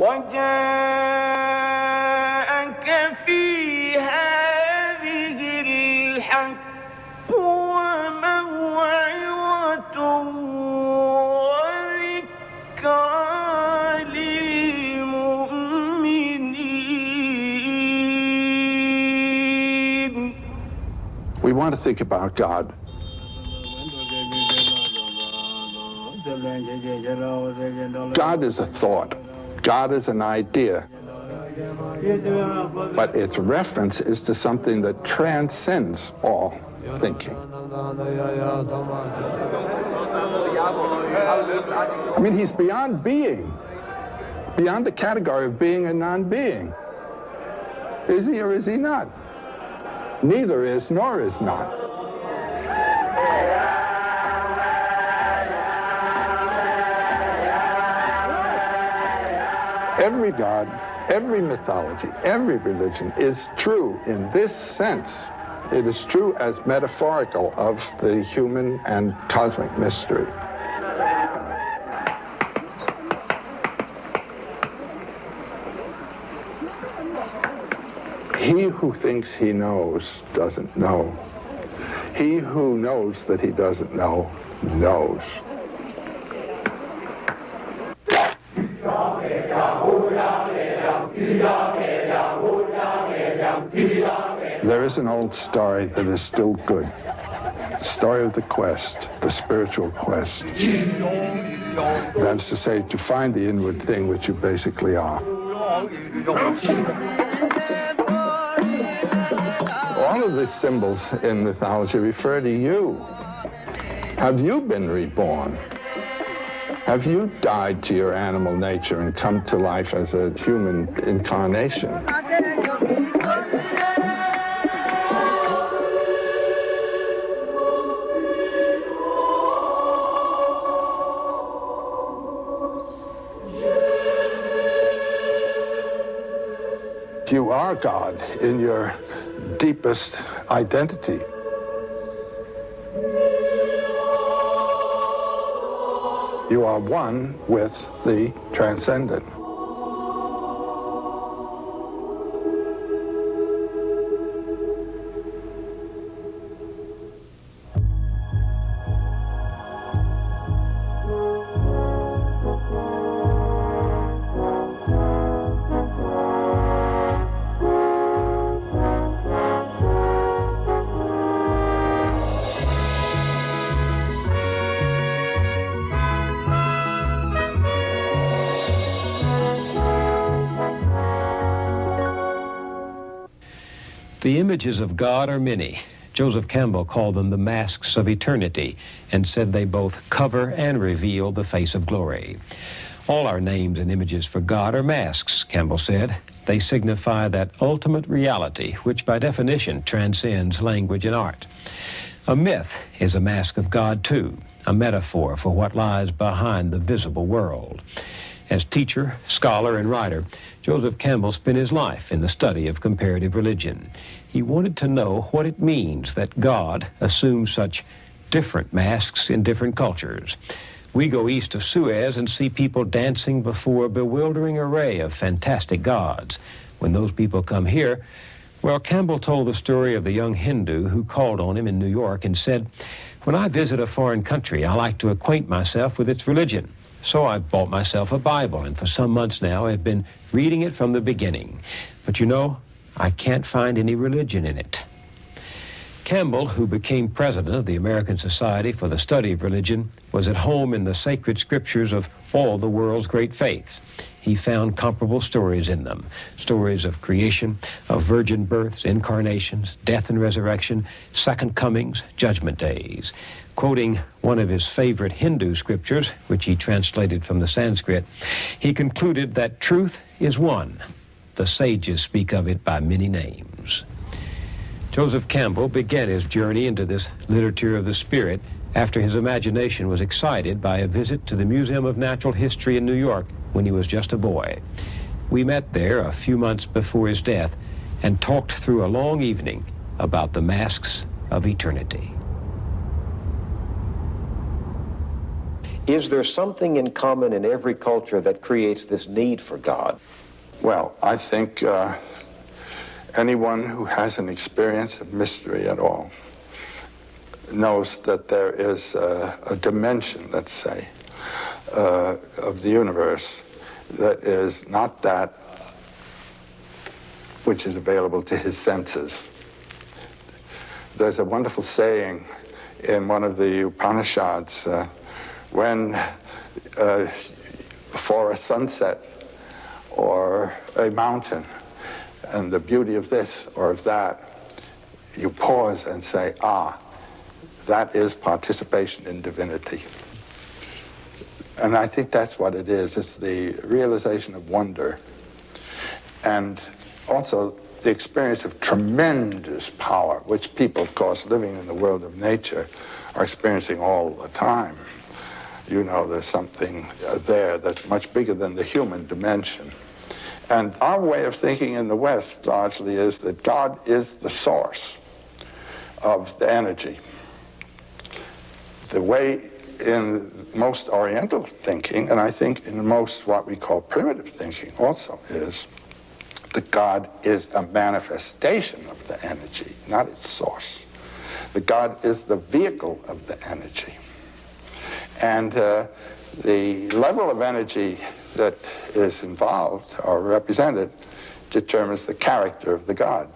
وجاءك في هذه الحق وموعظة وذكرى للمؤمنين. We want to think about God. God is a thought. God is an idea. But its reference is to something that transcends all thinking. I mean, he's beyond being, beyond the category of being and non-being. Is he or is he not? Neither is nor is not. Every God, every mythology, every religion is true in this sense. It is true as metaphorical of the human and cosmic mystery. He who thinks he knows doesn't know. He who knows that he doesn't know, knows. There is an old story that is still good. The story of the quest, the spiritual quest. That is to say, to find the inward thing which you basically are. All of these symbols in mythology refer to you. Have you been reborn? Have you died to your animal nature and come to life as a human incarnation? You are God in your deepest identity. You are one with the transcendent. The images of God are many. Joseph Campbell called them the masks of eternity and said they both cover and reveal the face of glory. All our names and images for God are masks, Campbell said. They signify that ultimate reality, which by definition transcends language and art. A myth is a mask of God too, a metaphor for what lies behind the visible world. As teacher, scholar, and writer, Joseph Campbell spent his life in the study of comparative religion. He wanted to know what it means that God assumes such different masks in different cultures. We go east of Suez and see people dancing before a bewildering array of fantastic gods. When those people come here, well, Campbell told the story of the young Hindu who called on him in New York and said, "When I visit a foreign country, I like to acquaint myself with its religion. So I've bought myself a Bible, and for some months now I've been reading it from the beginning. But you know, I can't find any religion in it." Campbell, who became president of the American Society for the Study of Religion, was at home in the sacred scriptures of all the world's great faiths. He found comparable stories in them, stories of creation, of virgin births, incarnations, death and resurrection, second comings, judgment days. Quoting one of his favorite Hindu scriptures, which he translated from the Sanskrit, he concluded that truth is one. The sages speak of it by many names. Joseph Campbell began his journey into this literature of the spirit after his imagination was excited by a visit to the Museum of Natural History in New York when he was just a boy. We met there a few months before his death and talked through a long evening about the masks of eternity. Is there something in common in every culture that creates this need for God? Well, I think anyone who has an experience of mystery at all knows that there is a dimension, let's say, of the universe that is not that which is available to his senses. There's a wonderful saying in one of the Upanishads, when before a sunset or a mountain and the beauty of this or of that, you pause and say, ah, that is participation in divinity. And I think that's what it is. It's the realization of wonder and also the experience of tremendous power, which people, of course, living in the world of nature are experiencing all the time. You know, there's something there that's much bigger than the human dimension. And our way of thinking in the West largely is that God is the source of the energy. The way in most Oriental thinking, and I think in most what we call primitive thinking also, is that God is a manifestation of the energy, not its source. That God is the vehicle of the energy. And the level of energy that is involved or represented determines the character of the God.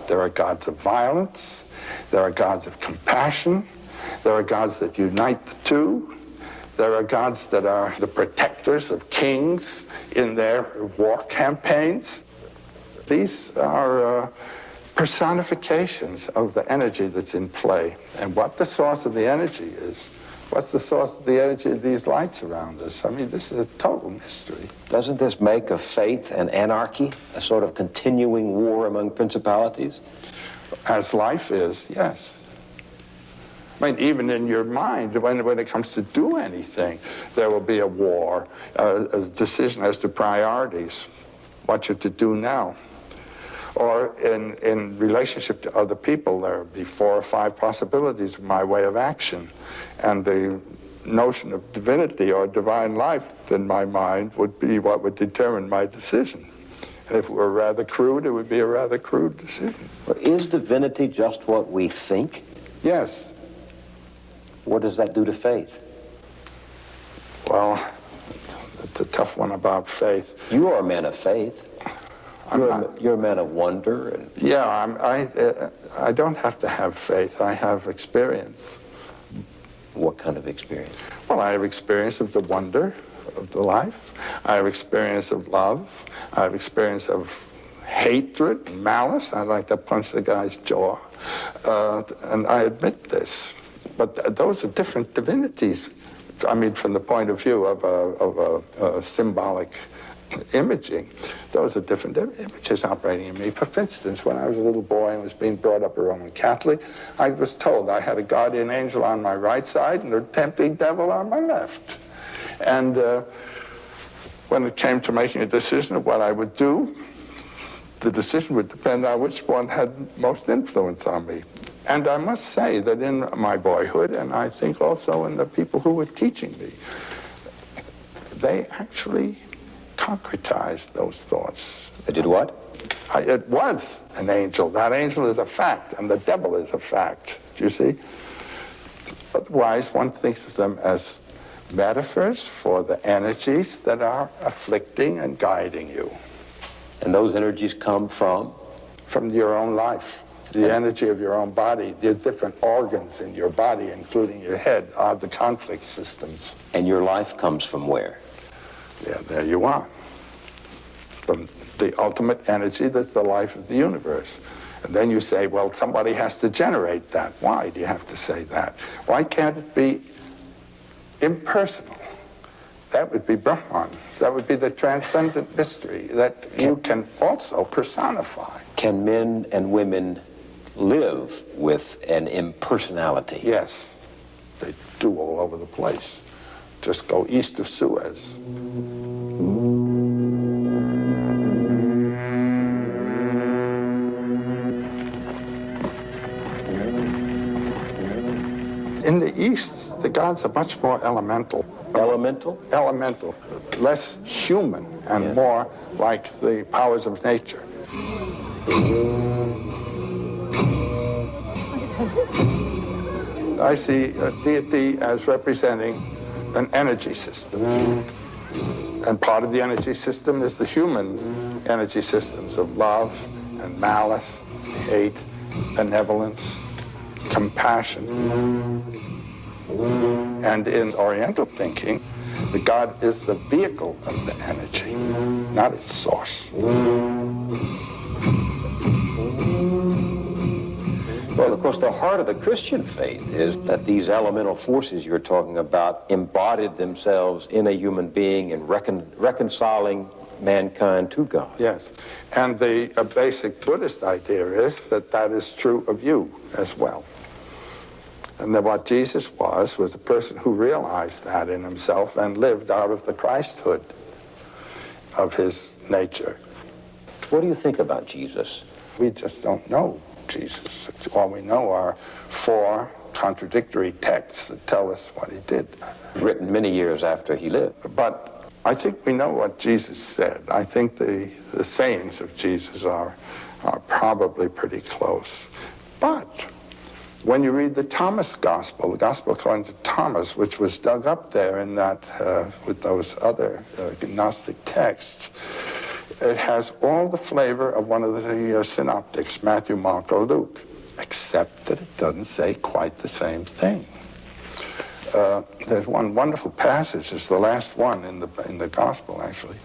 There are gods of violence, there are gods of compassion, there are gods that unite the two, there are gods that are the protectors of kings in their war campaigns. These are personifications of the energy that's in play. And what the source of the energy is, what's the source of the energy of these lights around us? I mean, this is a total mystery. Doesn't this make of faith and anarchy a sort of continuing war among principalities? As life is, yes. I mean, even in your mind, when it comes to do anything, there will be a war, a decision as to priorities, what you're to do now. Or in relationship to other people, there will be 4 or 5 possibilities of my way of action. And the notion of divinity or divine life in my mind would be what would determine my decision. And if it were rather crude, it would be a rather crude decision. But is divinity just what we think? Yes. What does that do to faith? Well, it's a tough one about faith. You are a man of faith. You're a man of wonder. And yeah, I don't have to have faith. I have experience. What kind of experience? Well, I have experience of the wonder of the life. I have experience of love. I have experience of hatred and malice. I like to punch the guy's jaw. And I admit this. But those are different divinities. I mean, from the point of view of a symbolic imaging, those are different images operating in me. For instance, when I was a little boy and was being brought up a Roman Catholic, I was told I had a guardian angel on my right side and a tempting devil on my left. And when it came to making a decision of what I would do, the decision would depend on which one had most influence on me. And I must say that in my boyhood, and I think also in the people who were teaching me, they actually concretized those thoughts. They did what? It was an angel. That angel is a fact, and the devil is a fact. Do you see? Otherwise, one thinks of them as metaphors for the energies that are afflicting and guiding you. And those energies come from? From your own life. The energy of your own body, the different organs in your body, including your head, are the conflict systems. And your life comes from where? Yeah, there you are. From the ultimate energy that's the life of the universe. And then you say, well, somebody has to generate that. Why do you have to say that? Why can't it be impersonal? That would be Brahman. That would be the transcendent mystery that you can also personify. Can men and women live with an impersonality? Yes, they do all over the place. Just go east of Suez. In the East, the gods are much more elemental. Elemental? Elemental, less human and more like the powers of nature. I see a deity as representing an energy system. And part of the energy system is the human energy systems of love and malice, hate, benevolence, compassion. And in Oriental thinking, the god is the vehicle of the energy, not its source. Well, of course, the heart of the Christian faith is that these elemental forces you're talking about embodied themselves in a human being and reconciling mankind to God. Yes, and the basic Buddhist idea is that that is true of you as well. And that what Jesus was a person who realized that in himself and lived out of the Christhood of his nature. What do you think about Jesus? We just don't know Jesus. All we know are 4 contradictory texts that tell us what he did. Written many years after he lived. But I think we know what Jesus said. I think the sayings of Jesus are probably pretty close. But when you read the Thomas Gospel, the Gospel according to Thomas, which was dug up there in that, with those other Gnostic texts, it has all the flavor of one of the synoptics, Matthew, Mark, or Luke, except that it doesn't say quite the same thing. There's one wonderful passage, it's the last one in the Gospel, actually.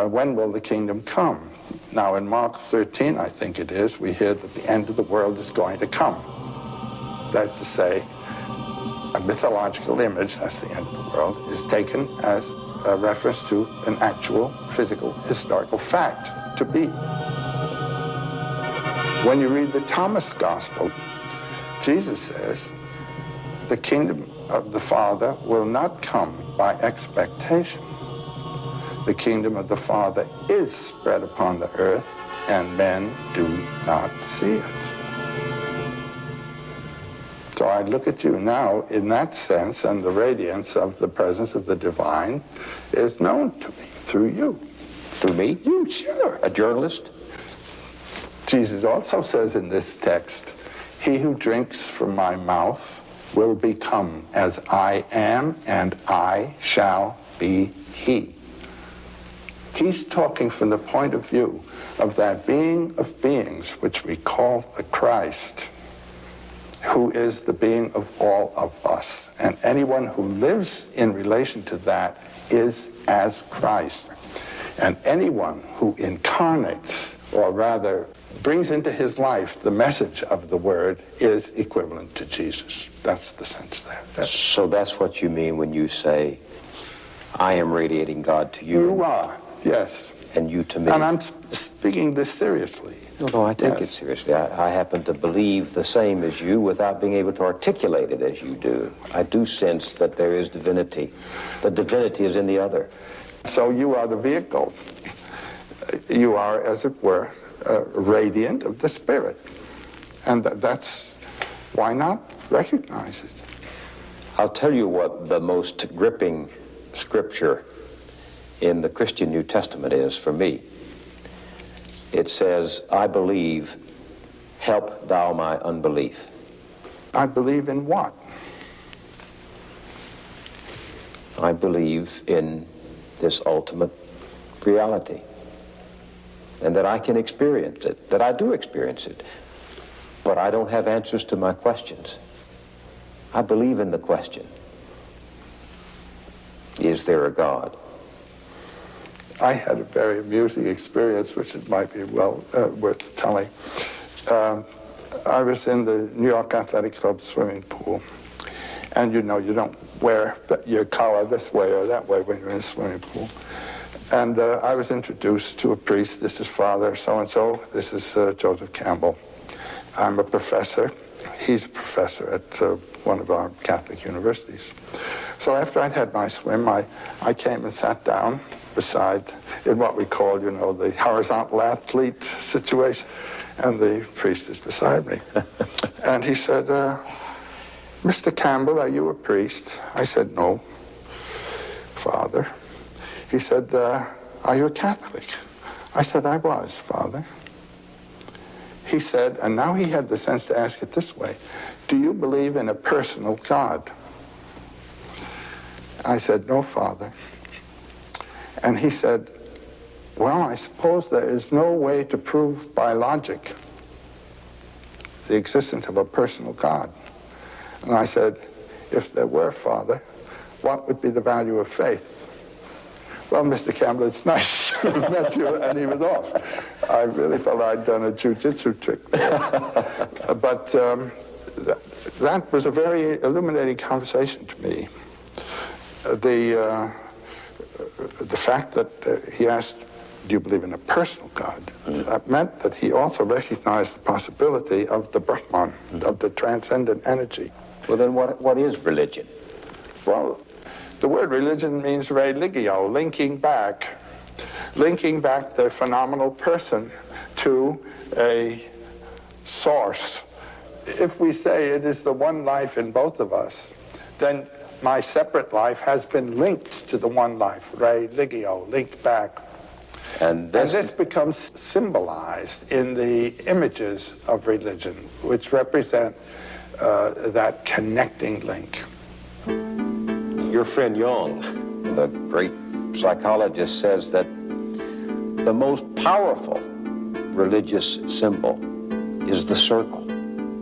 When will the kingdom come? Now, in Mark 13, I think it is, we hear that the end of the world is going to come. That's to say, a mythological image, that's the end of the world, is taken as a reference to an actual physical historical fact to be. When you read the Thomas Gospel, Jesus says, the kingdom of the Father will not come by expectation. The kingdom of the Father is spread upon the earth, and men do not see it. So I look at you now in that sense, and the radiance of the presence of the divine is known to me through you. Through me? You, sure. A journalist? Jesus also says in this text, he who drinks from my mouth will become as I am, and I shall be he. He's talking from the point of view of that being of beings, which we call the Christ, who is the being of all of us. And anyone who lives in relation to that is as Christ. And anyone who incarnates, or rather brings into his life the message of the word, is equivalent to Jesus. That's the sense there. So that's what you mean when you say, I am radiating God to you. You are, yes. And you to me. And I'm speaking this seriously. No, I take it seriously. I happen to believe the same as you without being able to articulate it as you do. I do sense that there is divinity. The divinity is in the other. So you are the vehicle. You are, as it were, radiant of the Spirit. And that's, why not recognize it? I'll tell you what the most gripping scripture in the Christian New Testament is for me. It says, I believe, help thou my unbelief. I believe in what? I believe in this ultimate reality, and that I can experience it, that I do experience it, but I don't have answers to my questions. I believe in the question, is there a God? I had a very amusing experience, which it might be well worth telling. I was in the New York Athletic Club swimming pool, and you know you don't wear your collar this way or that way when you're in a swimming pool. And I was introduced to a priest. This is Father so-and-so. This is Joseph Campbell. I'm a professor. He's a professor at one of our Catholic universities. So after I'd had my swim, I came and sat down beside, in what we call, you know, the horizontal athlete situation. And the priest is beside me. And he said, Mr. Campbell, are you a priest? I said, no, Father. He said, are you a Catholic? I said, I was, Father. He said, and now he had the sense to ask it this way, do you believe in a personal God? I said, no, Father. And he said, well, I suppose there is no way to prove by logic the existence of a personal God. And I said, if there were, Father, what would be the value of faith? Well, Mr. Campbell, it's nice to have met you, and he was off. I really felt I'd done a jiu-jitsu trick there. But that was a very illuminating conversation to me. The fact that he asked, do you believe in a personal God? That meant that he also recognized the possibility of the Brahman, of the transcendent energy. Well, then what is religion? Well, the word religion means religio, linking back the phenomenal person to a source. If we say it is the one life in both of us, then my separate life has been linked to the one life, religio, linked back. And this becomes symbolized in the images of religion, which represent that connecting link. Your friend Jung, the great psychologist, says that the most powerful religious symbol is the circle.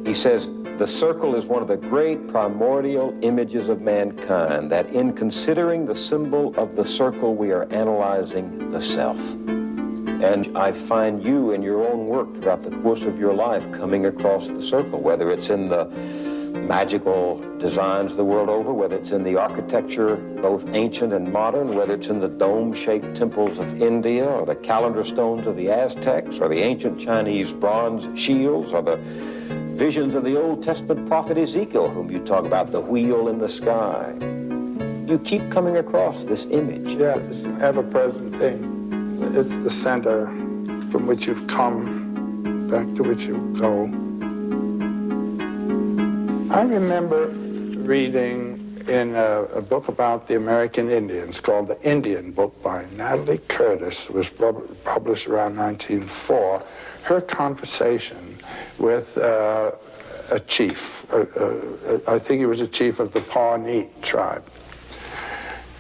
He says the circle is one of the great primordial images of mankind, that in considering the symbol of the circle, we are analyzing the self. And I find you in your own work throughout the course of your life coming across the circle, whether it's in the magical designs the world over, whether it's in the architecture, both ancient and modern, whether it's in the dome-shaped temples of India, or the calendar stones of the Aztecs, or the ancient Chinese bronze shields, or the visions of the Old Testament prophet Ezekiel, whom you talk about, the wheel in the sky. You keep coming across this image. Yeah, it's an ever-present thing. It's the center from which you've come, back to which you go. I remember reading in a book about the American Indians called The Indian Book by Natalie Curtis. It was published around 1904. Her conversation with a chief. I think he was a chief of the Pawnee tribe.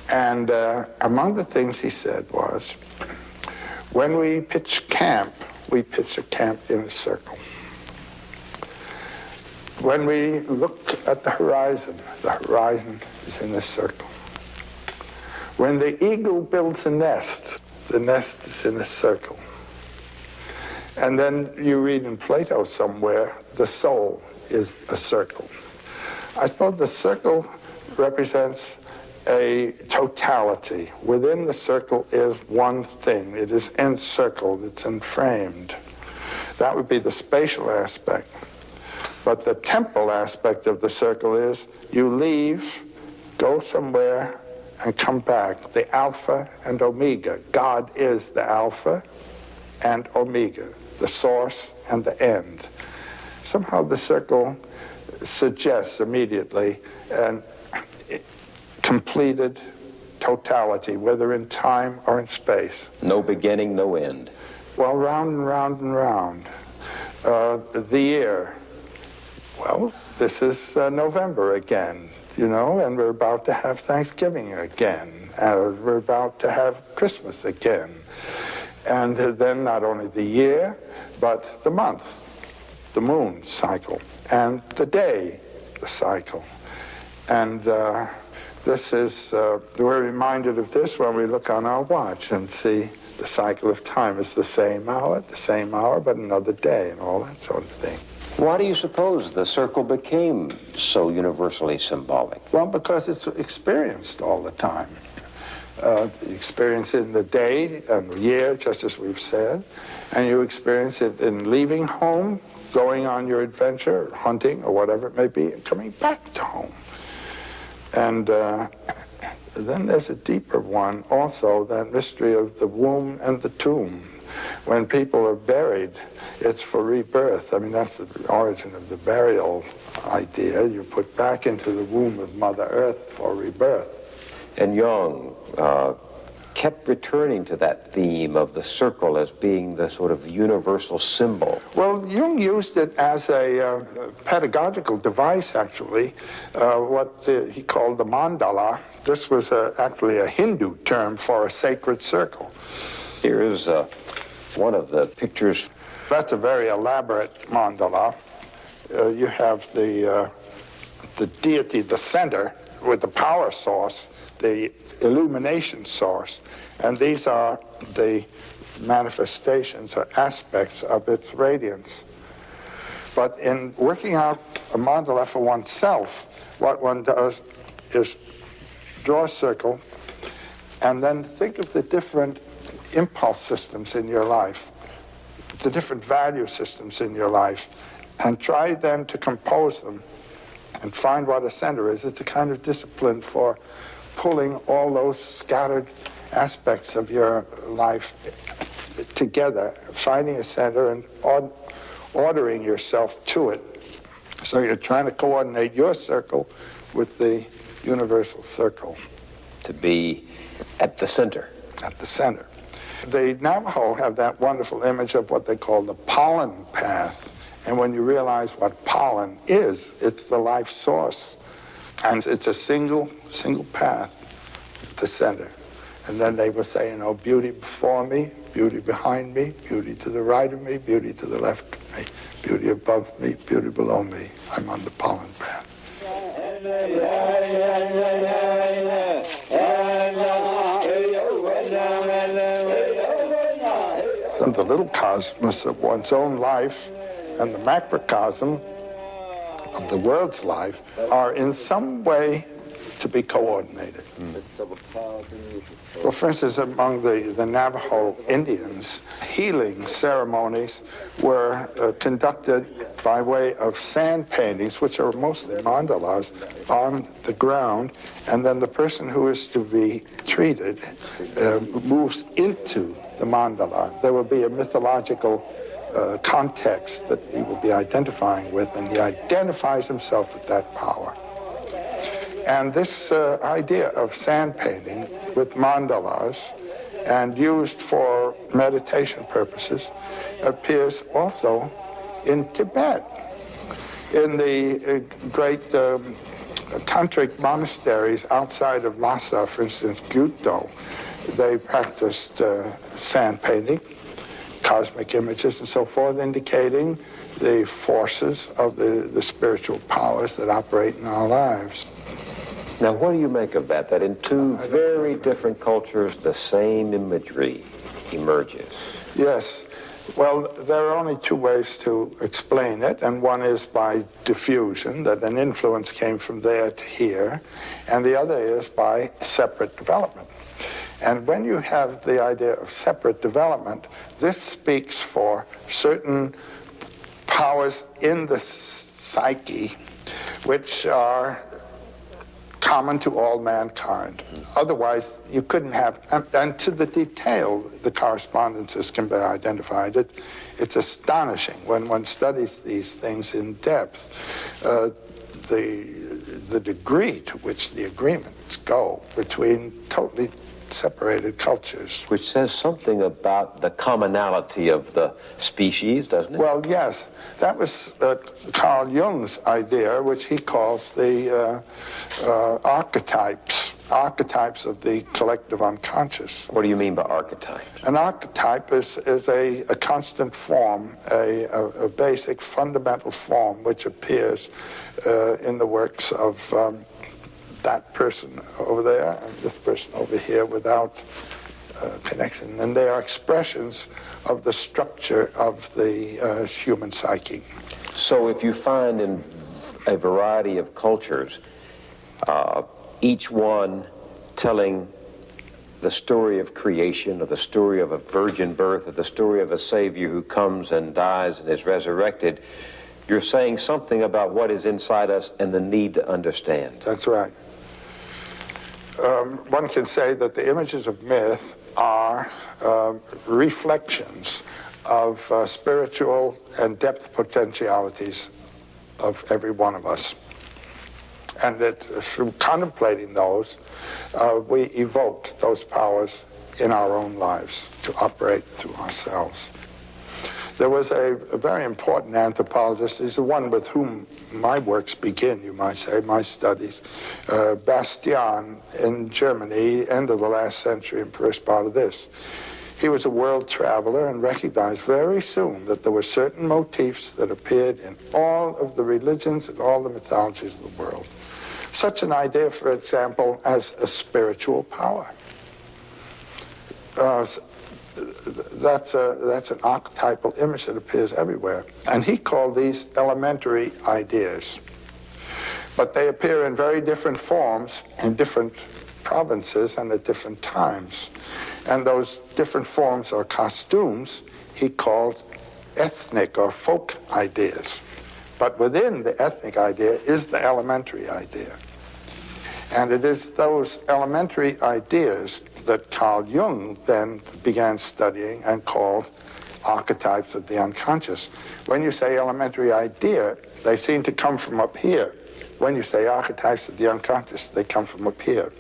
And among the things he said was, when we pitch camp, we pitch a camp in a circle. When we look at the horizon is in a circle. When the eagle builds a nest, the nest is in a circle. And then you read in Plato somewhere, the soul is a circle. I suppose the circle represents a totality. Within the circle is one thing. It is encircled, it's enframed. That would be the spatial aspect. But the temporal aspect of the circle is you leave, go somewhere, and come back. The Alpha and Omega. God is the Alpha and Omega, the source and the end. Somehow the circle suggests immediately an completed totality, whether in time or in space. No beginning, no end. Well, round and round and round. The year. Well, this is November again, you know, and we're about to have Thanksgiving again. We're about to have Christmas again. And then not only the year, but the month, the moon cycle, and the day, the cycle. And this is, we're reminded of this when we look on our watch and see the cycle of time. It's the same hour, but another day, and all that sort of thing. Why do you suppose the circle became so universally symbolic? Well, because it's experienced all the time. Experience it in the day and the year, just as we've said, and you experience it in leaving home, going on your adventure, hunting, or whatever it may be, and coming back to home. And then there's a deeper one also, that mystery of the womb and the tomb. when people are buried, it's for rebirth. I mean, that's the origin of the burial idea. You're put back into the womb of Mother Earth for rebirth. And Jung kept returning to that theme of the circle as being the sort of universal symbol. Well, Jung used it as a pedagogical device, actually, what he called the mandala. This was actually a Hindu term for a sacred circle. Here is one of the pictures. That's a very elaborate mandala. You have the deity, the center, with the power source, the illumination source, and these are the manifestations or aspects of its radiance. But in working out a mandala for oneself, what one does is draw a circle and then think of the different impulse systems in your life, the different value systems in your life, and try then to compose them and find what a center is. It's a kind of discipline for pulling all those scattered aspects of your life together, finding a center and ordering yourself to it. So you're trying to coordinate your circle with the universal circle. To be at the center. At the center. The Navajo have that wonderful image of what they call the pollen path. And when you realize what pollen is, it's the life source. And it's a single path at the center. And then they will say, you know, beauty before me, beauty behind me, beauty to the right of me, beauty to the left of me, beauty above me, beauty below me. I'm on the pollen path. So the little cosmos of one's own life and the macrocosm of the world's life are in some way to be coordinated. Well, for instance, among the Navajo Indians, healing ceremonies were conducted by way of sand paintings, which are mostly mandalas, on the ground, and then the person who is to be treated moves into the mandala. There will be a mythological context that he will be identifying with, and he identifies himself with that power. And this idea of sand painting with mandalas and used for meditation purposes appears also in Tibet. In the great tantric monasteries outside of Lhasa, for instance, Gyuto, they practiced sand painting, cosmic images and so forth, indicating the forces of the spiritual powers that operate in our lives. Now, what do you make of that in two very different cultures, the same imagery emerges? Yes. Well, there are only two ways to explain it, and one is by diffusion, that an influence came from there to here, and the other is by separate development. And when you have the idea of separate development, this speaks for certain powers in the psyche which are common to all mankind. Otherwise, you couldn't have, and to the detail, the correspondences can be identified. It's astonishing when one studies these things in depth, the degree to which the agreements go between totally separated cultures. Which says something about the commonality of the species, doesn't it? Well, yes. That was Carl Jung's idea, which he calls the archetypes of the collective unconscious. What do you mean by archetype? An archetype is a constant form, a basic fundamental form which appears in the works of that person over there and this person over here without connection. And they are expressions of the structure of the human psyche. So if you find in a variety of cultures, each one telling the story of creation, or the story of a virgin birth, or the story of a Savior who comes and dies and is resurrected, you're saying something about what is inside us and the need to understand. That's right. one can say that the images of myth are reflections of spiritual and depth potentialities of every one of us. And that through contemplating those, we evoke those powers in our own lives to operate through ourselves. There was a very important anthropologist, he's the one with whom my works begin, you might say, my studies, Bastian in Germany, end of the last century and first part of this. He was a world traveler and recognized very soon that there were certain motifs that appeared in all of the religions and all the mythologies of the world. Such an idea, for example, as a spiritual power. That's an archetypal image that appears everywhere. And he called these elementary ideas. But they appear in very different forms in different provinces and at different times. And those different forms or costumes he called ethnic or folk ideas. But within the ethnic idea is the elementary idea. And it is those elementary ideas that Carl Jung then began studying and called archetypes of the unconscious. When you say elementary idea, they seem to come from up here. When you say archetypes of the unconscious, they come from up here.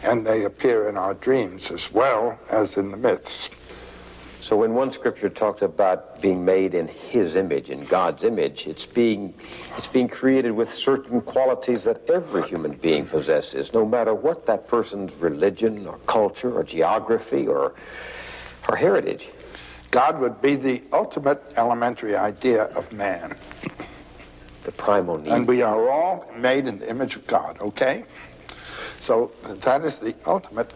And they appear in our dreams as well as in the myths. So when one scripture talks about being made in his image, in God's image, it's being created with certain qualities that every human being possesses, no matter what that person's religion or culture or geography or heritage. God would be the ultimate elementary idea of man. The primal need. And we are all made in the image of God, okay? So that is the ultimate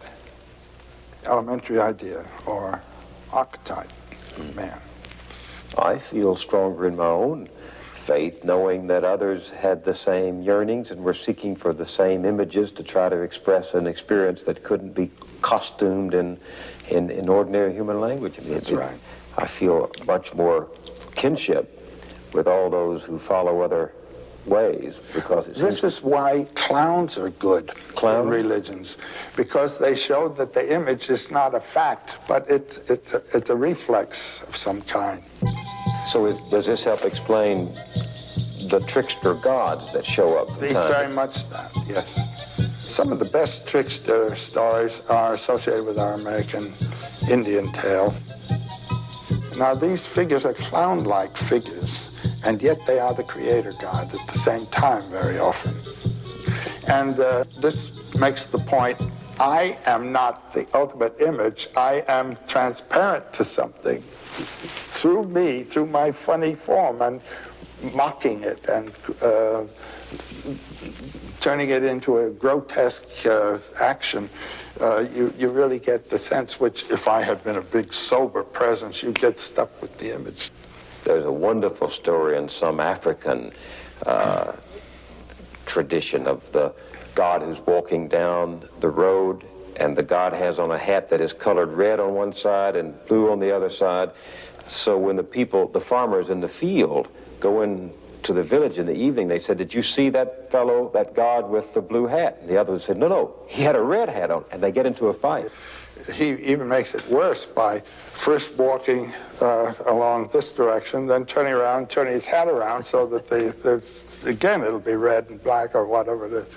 elementary idea or archetype of man. I feel stronger in my own faith, knowing that others had the same yearnings and were seeking for the same images to try to express an experience that couldn't be costumed in ordinary human language. I mean, That's right. I feel much more kinship with all those who follow other ways, because this is why clowns are good in religions, because they showed that the image is not a fact, but it's a reflex of some kind. So does this help explain the trickster gods that show up? Very much that, yes. Some of the best trickster stories are associated with our American Indian tales. Now, these figures are clown-like figures, and yet they are the creator god at the same time very often. And this makes the point, I am not the ultimate image, I am transparent to something through me, through my funny form, and mocking it and turning it into a grotesque action. You really get the sense which, if I had been a big sober presence, you get stuck with the image. There's a wonderful story in some African tradition of the god who's walking down the road, and the god has on a hat that is colored red on one side and blue on the other side. So when the farmers in the field, go into the village in the evening, they said, "Did you see that fellow, that god with the blue hat?" And the others said, "No, he had a red hat on," and they get into a fight. He even makes it worse by first walking along this direction, then turning around, turning his hat around so that again, it'll be red and black or whatever it is.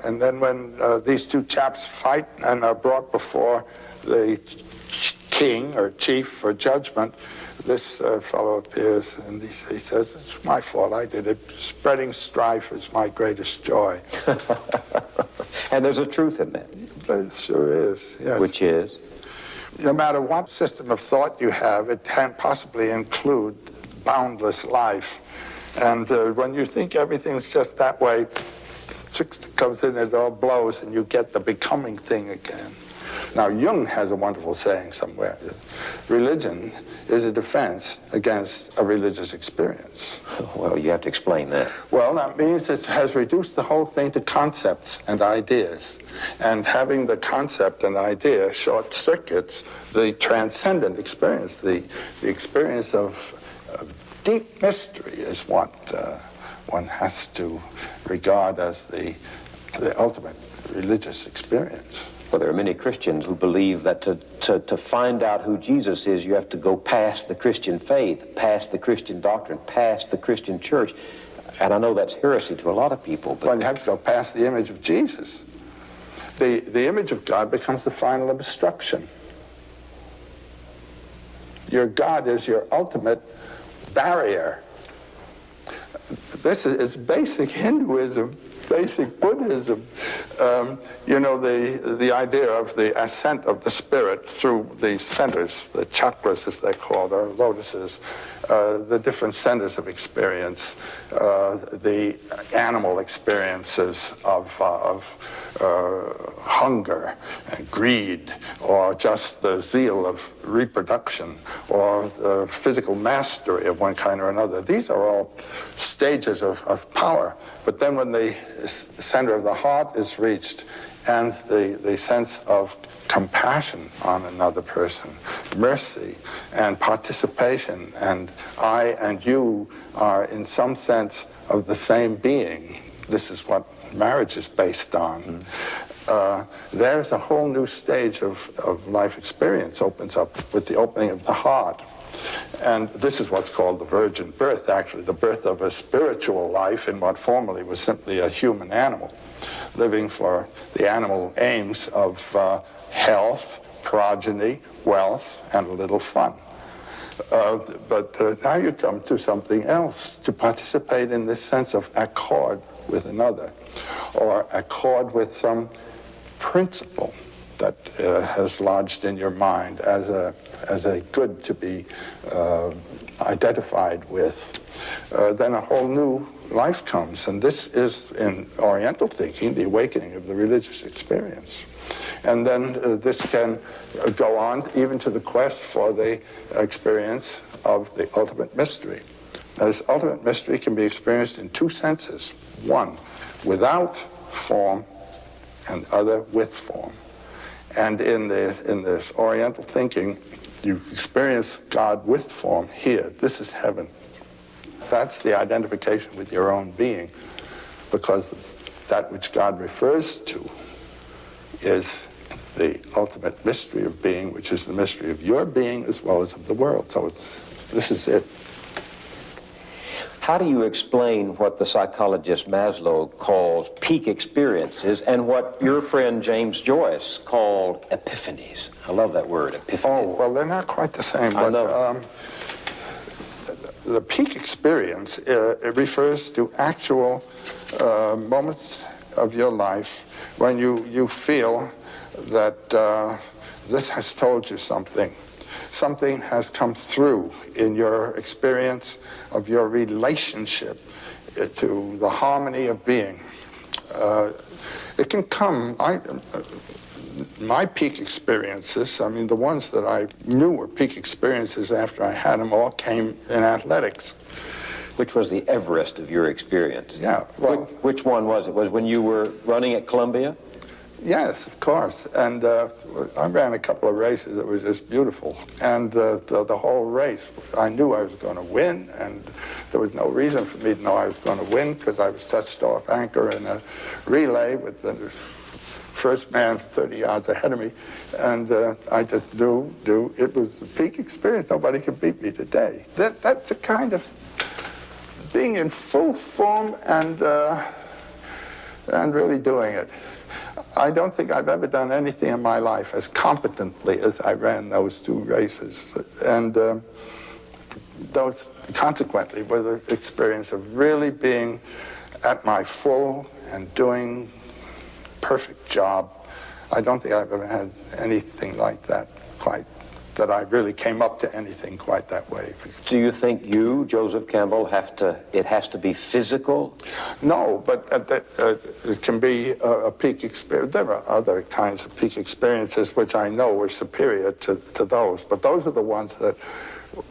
And then when these two chaps fight and are brought before the king or chief for judgment, this fellow appears and he says, "It's my fault, I did it. Spreading strife is my greatest joy." And there's a truth in that. There sure is, yes. Which is? No matter what system of thought you have, it can't possibly include boundless life. And when you think everything's just that way, trickster comes in, it all blows, and you get the becoming thing again. Now, Jung has a wonderful saying somewhere. Religion is a defense against a religious experience. Well, you have to explain that. Well, that means it has reduced the whole thing to concepts and ideas. And having the concept and idea short circuits the transcendent experience. The experience of deep mystery is what one has to regard as the the ultimate religious experience. Well, there are many Christians who believe that to find out who Jesus is, you have to go past the Christian faith, past the Christian doctrine, past the Christian church. And I know that's heresy to a lot of people. But Well, you have to go past the image of Jesus. The image of God becomes the final obstruction. Your God is your ultimate barrier. This is basic Hinduism, basic Buddhism. You know, the idea of the ascent of the spirit through the centers, the chakras as they're called, or lotuses, the different centers of experience, the animal experiences of hunger and greed, or just the zeal of reproduction, or the physical mastery of one kind or another. These are all stages of power. But then when the center of the heart is reached, and the sense of compassion on another person, mercy and participation, and I and you are in some sense of the same being. This is what marriage is based on. There's a whole new stage of life experience opens up with the opening of the heart. And this is what's called the virgin birth, actually, the birth of a spiritual life in what formerly was simply a human animal, living for the animal aims of health, progeny, wealth, and a little fun. But now you come to something else, to participate in this sense of accord with another, or accord with some principle that has lodged in your mind as a good to be identified with. Then a whole new life comes, and this is, in Oriental thinking, the awakening of the religious experience. And then this can go on even to the quest for the experience of the ultimate mystery. Now, this ultimate mystery can be experienced in two senses. One, without form, and the other with form. And in this Oriental thinking, you experience God with form here. This is heaven. That's the identification with your own being, because that which God refers to is the ultimate mystery of being, which is the mystery of your being as well as of the world. So this is it. how do you explain what the psychologist Maslow calls peak experiences and what your friend James Joyce called epiphanies? I love that word, epiphany. Oh, well, they're not quite the same. I But, know. The peak experience, it refers to actual moments of your life when you feel that this has told you something. Something has come through in your experience of your relationship to the harmony of being. It can come, my peak experiences, I mean, the ones that I knew were peak experiences after I had them all came in athletics. Which was the Everest of your experience? Yeah, well... Which one was it? Was when you were running at Columbia? Yes, of course. And I ran a couple of races that were just beautiful. And the whole race, I knew I was going to win, and there was no reason for me to know I was going to win because I was touched off anchor in a relay with the first man 30 yards ahead of me. And I just knew it was the peak experience. Nobody could beat me today. That's a kind of being in full form and really doing it. I don't think I've ever done anything in my life as competently as I ran those two races. And those, consequently, were the experience of really being at my full and doing perfect job. I don't think I've ever had anything like that that I really came up to anything quite that way. Do you think you, Joseph Campbell, it has to be physical? No, but it can be a peak experience. There are other kinds of peak experiences which I know were superior to those, but those are the ones that,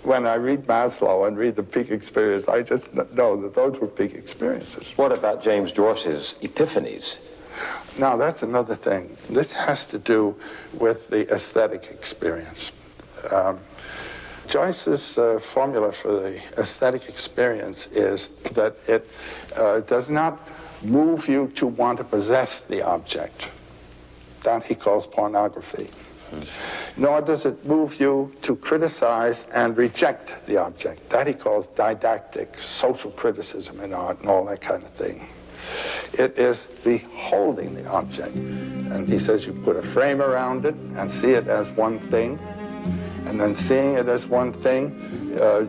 when I read Maslow and read the peak experience, I just know that those were peak experiences. What about James Joyce's epiphanies? Now, that's another thing. This has to do with the aesthetic experience. Joyce's formula for the aesthetic experience is that it does not move you to want to possess the object. That he calls pornography. Nor does it move you to criticize and reject the object. That he calls didactic, social criticism in art and all that kind of thing. It is beholding the object. And he says you put a frame around it and see it as one thing. And then seeing it as one thing,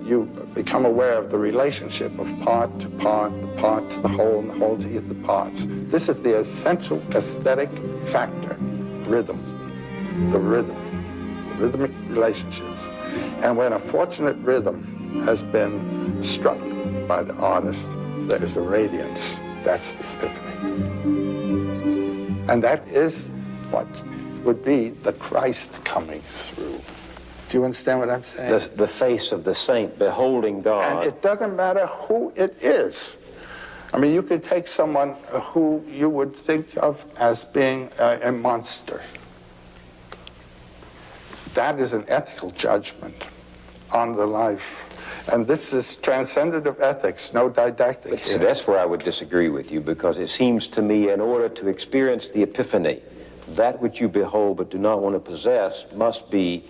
you become aware of the relationship of part to part, the part to the whole, and the whole to the parts. This is the essential aesthetic factor, rhythm, the rhythmic relationships. And when a fortunate rhythm has been struck by the artist, there is a radiance. That's the epiphany. And that is what would be the Christ coming through. Do you understand what I'm saying? The face of the saint beholding God. And it doesn't matter who it is. I mean, you could take someone who you would think of as being a monster. That is an ethical judgment on the life. And this is transcendent of ethics, no didactic here. See, that's where I would disagree with you, because it seems to me in order to experience the epiphany, that which you behold but do not want to possess must be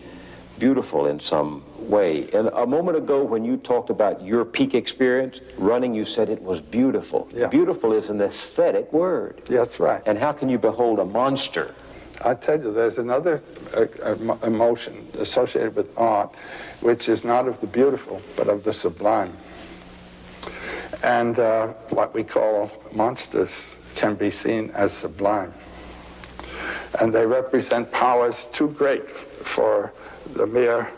beautiful in some way. And a moment ago when you talked about your peak experience, running, you said it was beautiful. Yeah. Beautiful is an aesthetic word. That's right. And how can you behold a monster? I tell you, there's another emotion associated with art, which is not of the beautiful, but of the sublime. And what we call monsters can be seen as sublime. And they represent powers too great for the mere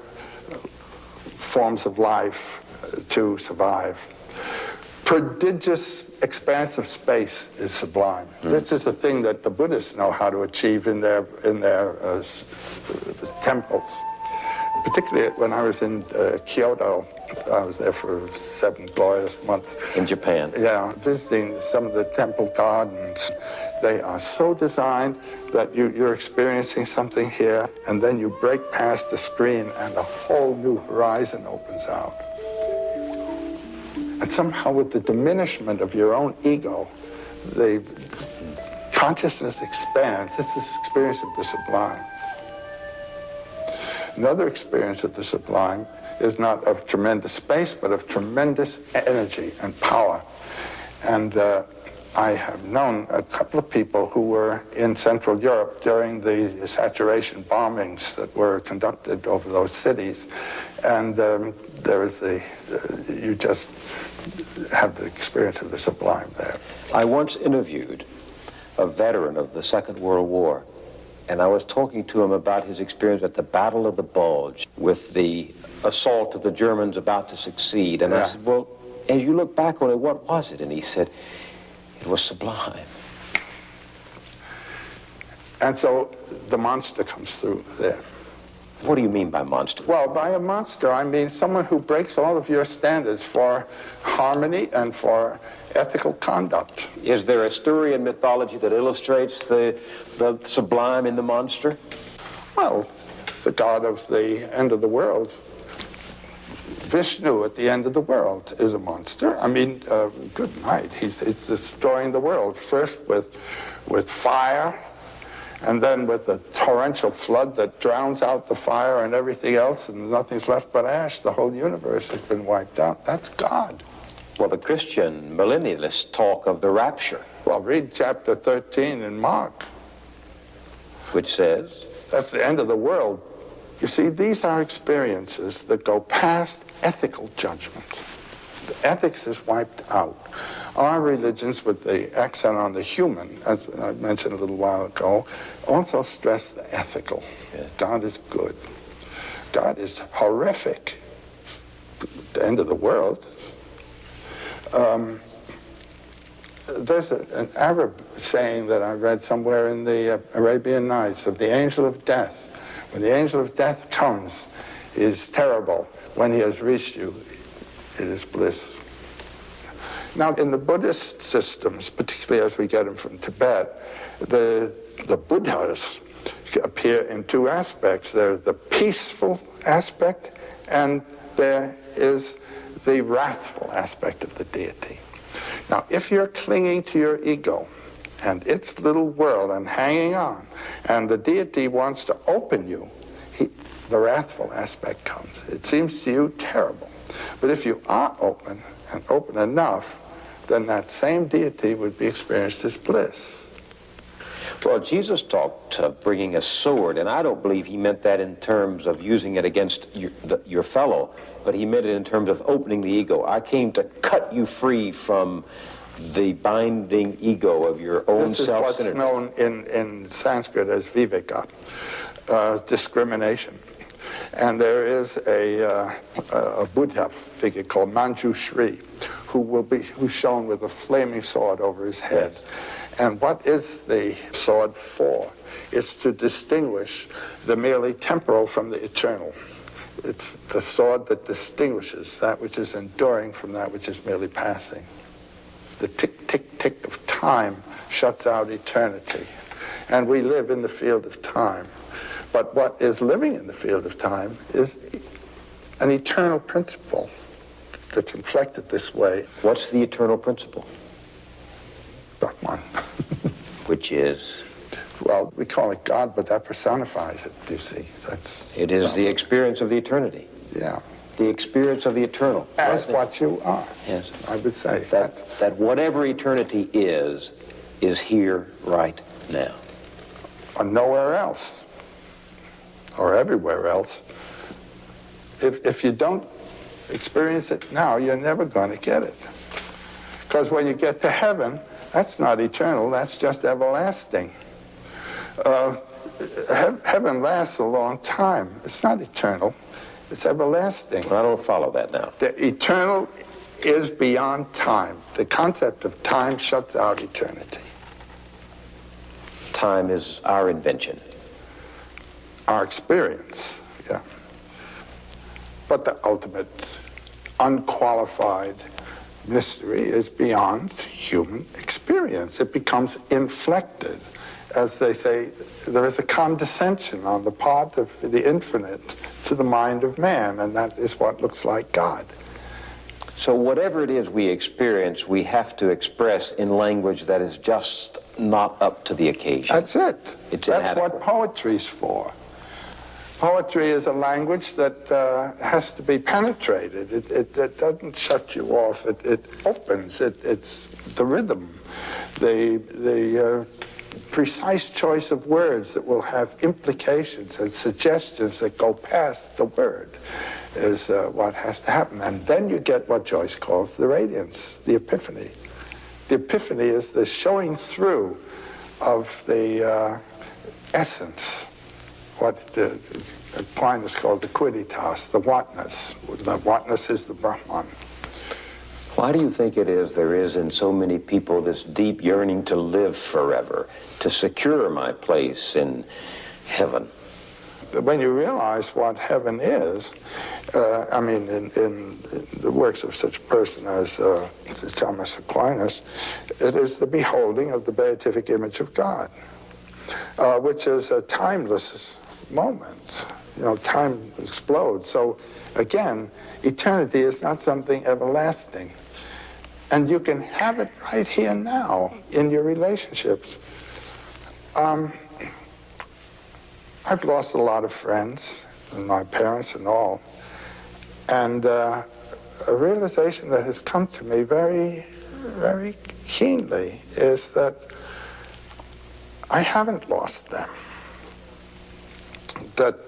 forms of life to survive. Prodigious expanse of space is sublime. This is the thing that the Buddhists know how to achieve in their temples. Particularly when I was in Kyoto, I was there for 7 glorious months. In Japan. Yeah, visiting some of the temple gardens. They are so designed that you're experiencing something here, and then you break past the screen and a whole new horizon opens out. And somehow with the diminishment of your own ego, the consciousness expands. This is the experience of the sublime. Another experience of the sublime is not of tremendous space, but of tremendous energy and power. And I have known a couple of people who were in Central Europe during the saturation bombings that were conducted over those cities. And there is you just have the experience of the sublime there. I once interviewed a veteran of the Second World War, and I was talking to him about his experience at the Battle of the Bulge with the assault of the Germans about to succeed. And I said, well, as you look back on it, what was it? And he said, it was sublime. And so the monster comes through there. What do you mean by monster? Well, by a monster, I mean someone who breaks all of your standards for harmony and for ethical conduct. Is there a story in mythology that illustrates the sublime in the monster? Well, the god of the end of the world, Vishnu at the end of the world, is a monster. I mean, good night. He's destroying the world, first with fire, and then with the torrential flood that drowns out the fire and everything else, and nothing's left but ash. The whole universe has been wiped out. That's God. Well, the Christian millennialists talk of the rapture. Well, read chapter 13 in Mark. Which says? That's the end of the world. You see, these are experiences that go past ethical judgment. The ethics is wiped out. Our religions, with the accent on the human, as I mentioned a little while ago, also stress the ethical. Yeah. God is good. God is horrific. The end of the world. There's an Arab saying that I read somewhere in the Arabian Nights of the angel of death. When the angel of death comes, it is terrible. When he has reached you, it is bliss. Now, in the Buddhist systems, particularly as we get them from Tibet, the Buddhas appear in 2 aspects. There's the peaceful aspect, and there is the wrathful aspect of the deity. Now, if you're clinging to your ego and its little world and hanging on, and the deity wants to open you, the wrathful aspect comes. It seems to you terrible. But if you are open, and open enough, then that same deity would be experienced as bliss. Well, Jesus talked bringing a sword, and I don't believe he meant that in terms of using it against your fellow, but he meant it in terms of opening the ego. I came to cut you free from the binding ego of your own self-centeredness. This is what's known in Sanskrit as viveka, discrimination. And there is a Buddha figure called Manjushri, who's shown with a flaming sword over his head. Yes. And what is the sword for? It's to distinguish the merely temporal from the eternal. It's the sword that distinguishes that which is enduring from that which is merely passing. The tick, tick, tick of time shuts out eternity. And we live in the field of time. But what is living in the field of time is an eternal principle that's inflected this way. What's the eternal principle? Brahman. Which is? Well, we call it God, but that personifies it, you see. It is the experience of the eternity. Yeah. The experience of the eternal. As what you are. Yes. I would say. That whatever eternity is here right now. Or nowhere else. Or everywhere else. If you don't experience it now, you're never going to get it. Because when you get to heaven, that's not eternal, that's just everlasting. Heaven lasts a long time. It's not eternal, it's everlasting. Well, I don't follow that now. The eternal is beyond time. The concept of time shuts out eternity. Time is our invention. Our experience, yeah. But the ultimate, unqualified mystery is beyond human experience. It becomes inflected. As they say, there is a condescension on the part of the infinite to the mind of man, and that is what looks like God. So whatever it is we experience, we have to express in language that is just not up to the occasion. That's it. It's That's inadequate. what poetry's for. Poetry is a language that has to be penetrated. It doesn't shut you off. It opens. It's the rhythm, the precise choice of words that will have implications and suggestions that go past the word is what has to happen. And then you get what Joyce calls the radiance, the epiphany. The epiphany is the showing through of the essence. What Aquinas called the quidditas, the whatness. The whatness is the Brahman. Why do you think it is there is in so many people this deep yearning to live forever, to secure my place in heaven? When you realize what heaven is, in the works of such a person as Thomas Aquinas, it is the beholding of the beatific image of God, which is a timeless moment. You know, time explodes. So again, eternity is not something everlasting. And you can have it right here now in your relationships. I've lost a lot of friends, and my parents and all. And a realization that has come to me very, very keenly is that I haven't lost them. That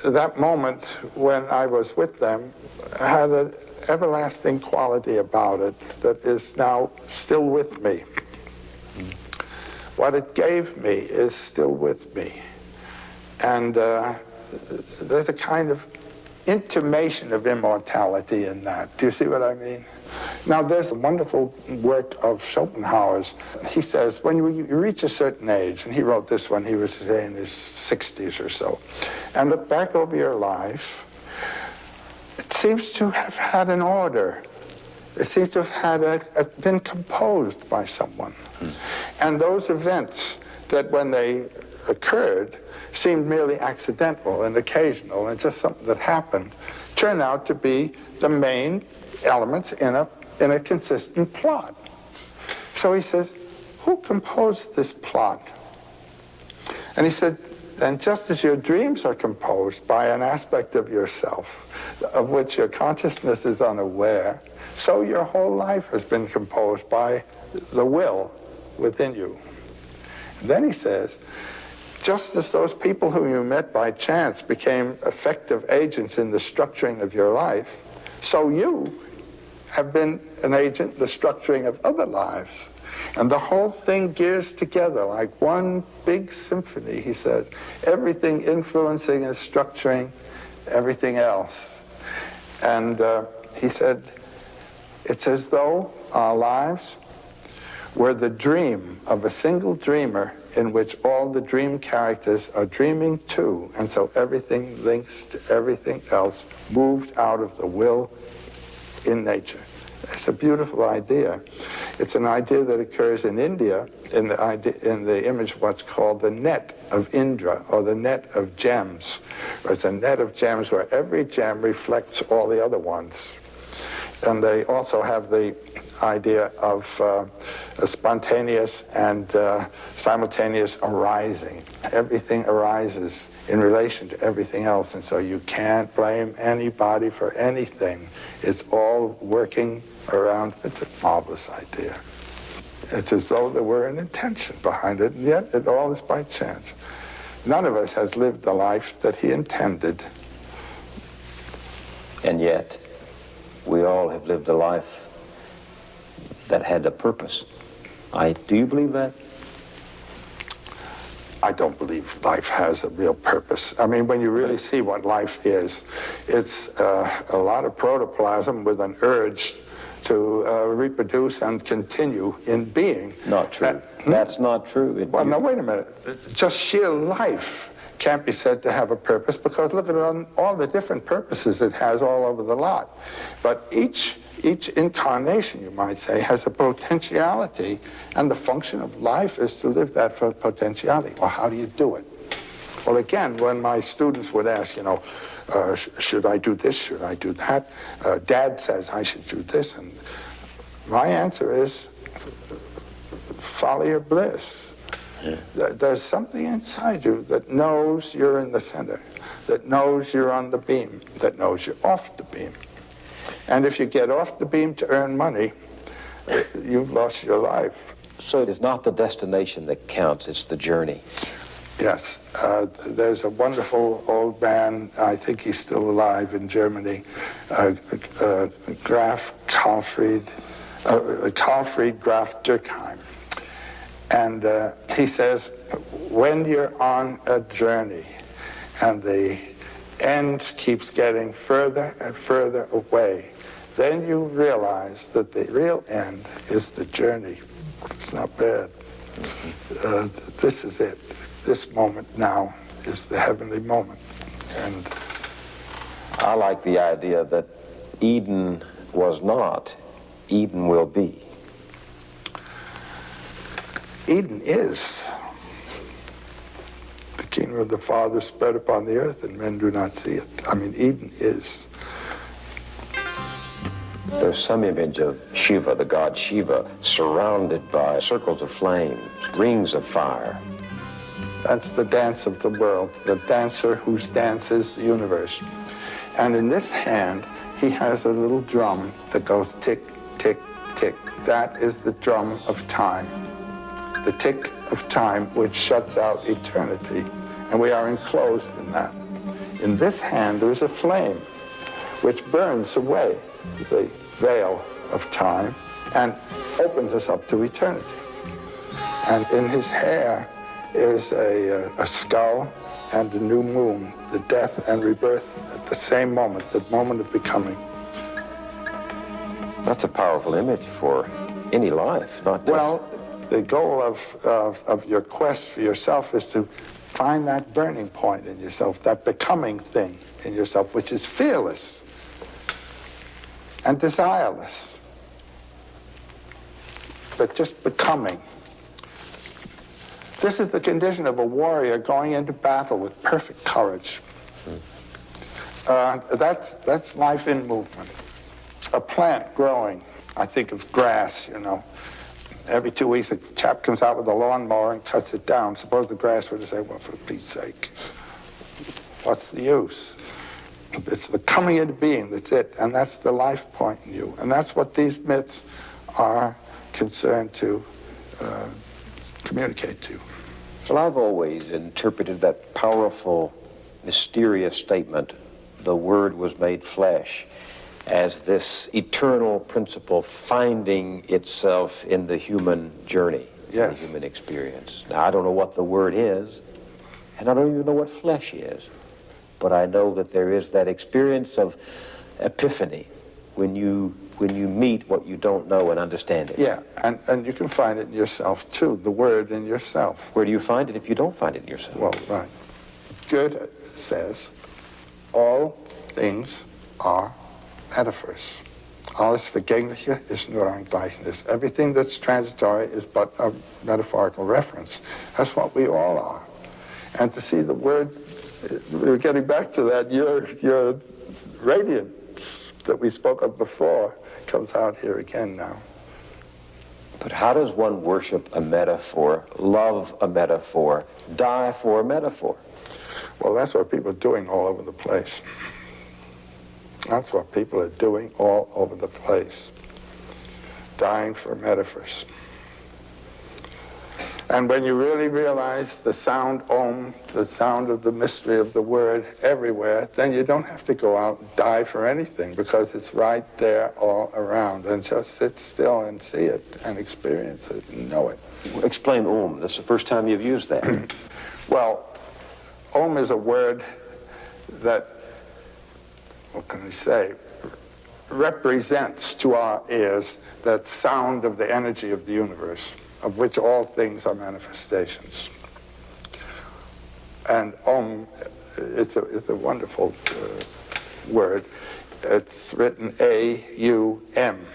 that moment when I was with them had an everlasting quality about it that is now still with me. What it gave me is still with me. And there's a kind of intimation of immortality in that. Do you see what I mean? Now, there's a wonderful work of Schopenhauer's. He says, when you reach a certain age, and he wrote this when he was, say, in his 60s or so, and look back over your life, it seems to have had an order. It seems to have had been composed by someone. And those events that when they occurred seemed merely accidental and occasional and just something that happened, turn out to be the main elements in a in a consistent plot. So he says, who composed this plot? And he said, and just as your dreams are composed by an aspect of yourself of which your consciousness is unaware, so your whole life has been composed by the will within you. And then he says, just as those people whom you met by chance became effective agents in the structuring of your life, so you have been an agent in the structuring of other lives. And the whole thing gears together like one big symphony, he says, everything influencing and structuring everything else. And he said, it's as though our lives were the dream of a single dreamer in which all the dream characters are dreaming too, and so everything links to everything else, moved out of the will in nature. It's a beautiful idea. It's an idea that occurs in India in the image of what's called the net of Indra, or the net of gems. It's a net of gems where every gem reflects all the other ones. And they also have the idea of a spontaneous and simultaneous arising. Everything arises in relation to everything else, and so you can't blame anybody for anything. It's all working around. It's a marvelous idea. It's as though there were an intention behind it, and yet it all is by chance. None of us has lived the life that he intended. And yet, we all have lived a life that had a purpose. Do you believe that? I don't believe life has a real purpose. I mean, when you really see what life is, it's a lot of protoplasm with an urge to reproduce and continue in being. Not true. That's not true. Well, now, wait a minute. Just sheer life can't be said to have a purpose, because look at all the different purposes it has all over the lot. But each incarnation, you might say, has a potentiality, and the function of life is to live that potentiality. Well, how do you do it? Well, again, when my students would ask, you know, should I do this, should I do that? Dad says I should do this, and my answer is follow your bliss. Yeah. There's something inside you that knows you're in the center, that knows you're on the beam, that knows you're off the beam. And if you get off the beam to earn money, you've lost your life. So it is not the destination that counts, it's the journey. Yes. There's a wonderful old man, I think he's still alive in Germany, Karlfried Graf Dürkheim. And he says, when you're on a journey and the end keeps getting further and further away, then you realize that the real end is the journey. It's not bad. This is it. This moment now is the heavenly moment. And I like the idea that Eden was not, Eden will be. Eden is. The kingdom of the Father spread upon the earth, and men do not see it. I mean, Eden is. There's some image of Shiva, the god Shiva, surrounded by circles of flame, rings of fire. That's the dance of the world, the dancer whose dance is the universe. And in this hand, he has a little drum that goes tick, tick, tick. That is the drum of time. The tick of time which shuts out eternity, and we are enclosed in that. In this hand there is a flame which burns away the veil of time and opens us up to eternity. And in his hair is a skull and a new moon, the death and rebirth at the same moment, the moment of becoming. That's a powerful image for any life, not just... Well, the goal of your quest for yourself is to find that burning point in yourself, that becoming thing in yourself, which is fearless and desireless, but just becoming. This is the condition of a warrior going into battle with perfect courage. That's life in movement. A plant growing I think of grass, you know. Every 2 weeks, a chap comes out with a lawnmower and cuts it down. Suppose the grass were to say, well, for Pete's sake, what's the use? It's the coming into being, that's it. And that's the life point in you. And that's what these myths are concerned to communicate to. Well, I've always interpreted that powerful, mysterious statement, the Word was made flesh, as this eternal principle finding itself in the human journey, yes, the human experience. Now, I don't know what the Word is, and I don't even know what flesh is, but I know that there is that experience of epiphany when you meet what you don't know and understand it. Yeah, and you can find it in yourself, too, the Word in yourself. Where do you find it if you don't find it in yourself? Well, right. Goethe says, all things are metaphors. Alles Vergängliche ist nur ein Gleichnis. Everything that's transitory is but a metaphorical reference. That's what we all are. And to see the Word, we're getting back to that, your radiance that we spoke of before comes out here again now. But how does one worship a metaphor, love a metaphor, die for a metaphor? Well, that's what people are doing all over the place. That's what people are doing all over the place. Dying for metaphors. And when you really realize the sound Om, the sound of the mystery of the Word everywhere, then you don't have to go out and die for anything, because it's right there all around. And just sit still and see it and experience it and know it. Explain Om. That's the first time you've used that. Well, Om is a word that, what can we say, represents to our ears that sound of the energy of the universe, of which all things are manifestations. And Om, it's a wonderful word. It's written A-U-M.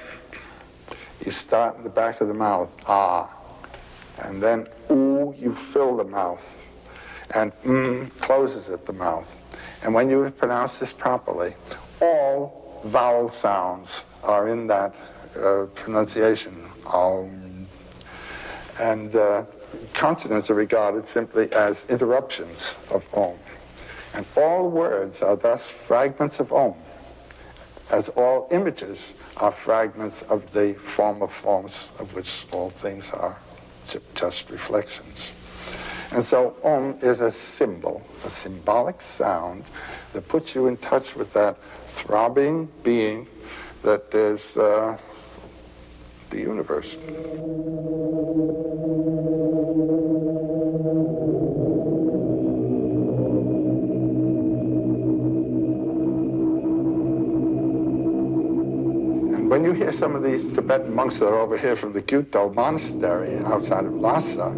You start in the back of the mouth, ah, and then oo, you fill the mouth, and closes at the mouth. And when you pronounce this properly, all vowel sounds are in that pronunciation. And consonants are regarded simply as interruptions of Om. And all words are thus fragments of Om, as all images are fragments of the form of forms of which all things are just reflections. And so Om is a symbol, a symbolic sound that puts you in touch with that throbbing being that is the universe. And when you hear some of these Tibetan monks that are over here from the Gyuto monastery outside of Lhasa,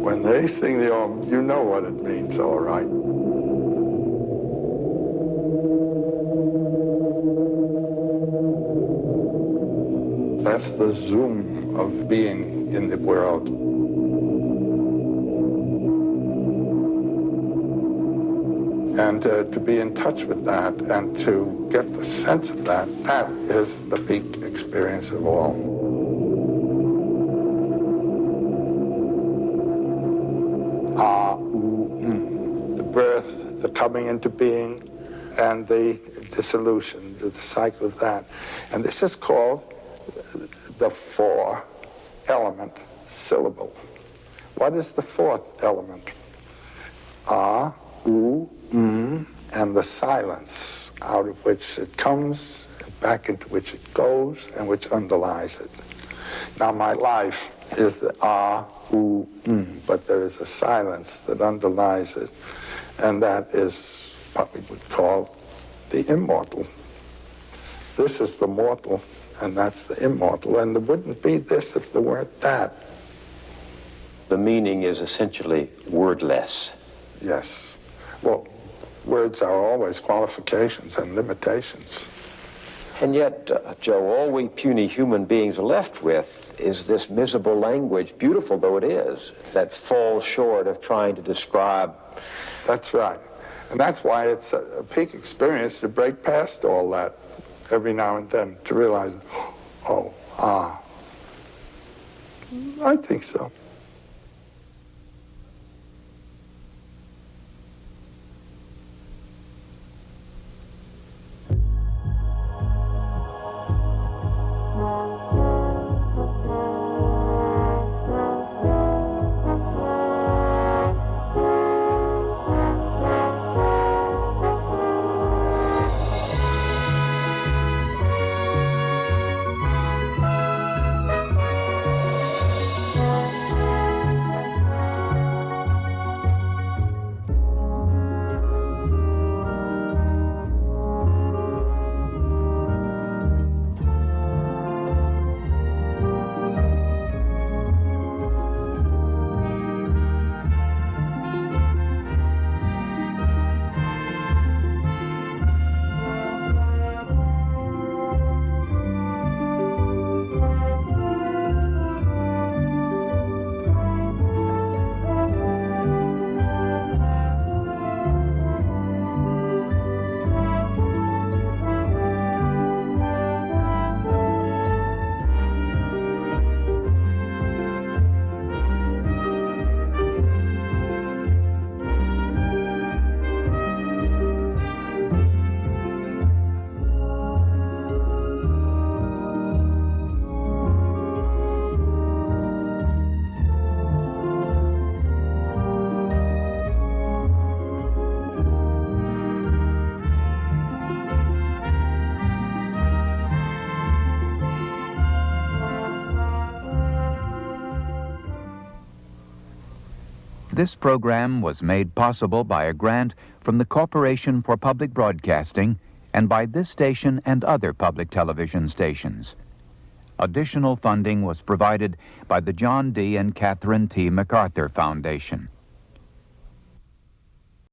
when they sing the Om, you know what it means, all right. That's the zoom of being in the world. And to be in touch with that and to get the sense of that, that is the peak experience of all. The birth, the coming into being, and the dissolution, the cycle of that. And this is called the four-element syllable. What is the fourth element? Ah, oo, and the silence out of which it comes, and back into which it goes, and which underlies it. Now, my life is the ah, oo, but there is a silence that underlies it, and that is what we would call the immortal. This is the mortal, and that's the immortal, and there wouldn't be this if there weren't that. The meaning is essentially wordless. Yes. Well, words are always qualifications and limitations. And yet, Joe, all we puny human beings are left with is this miserable language, beautiful though it is, that falls short of trying to describe. That's right. And that's why it's a peak experience to break past all that every now and then, to realize, oh, I think so. This program was made possible by a grant from the Corporation for Public Broadcasting and by this station and other public television stations. Additional funding was provided by the John D. and Catherine T. MacArthur Foundation.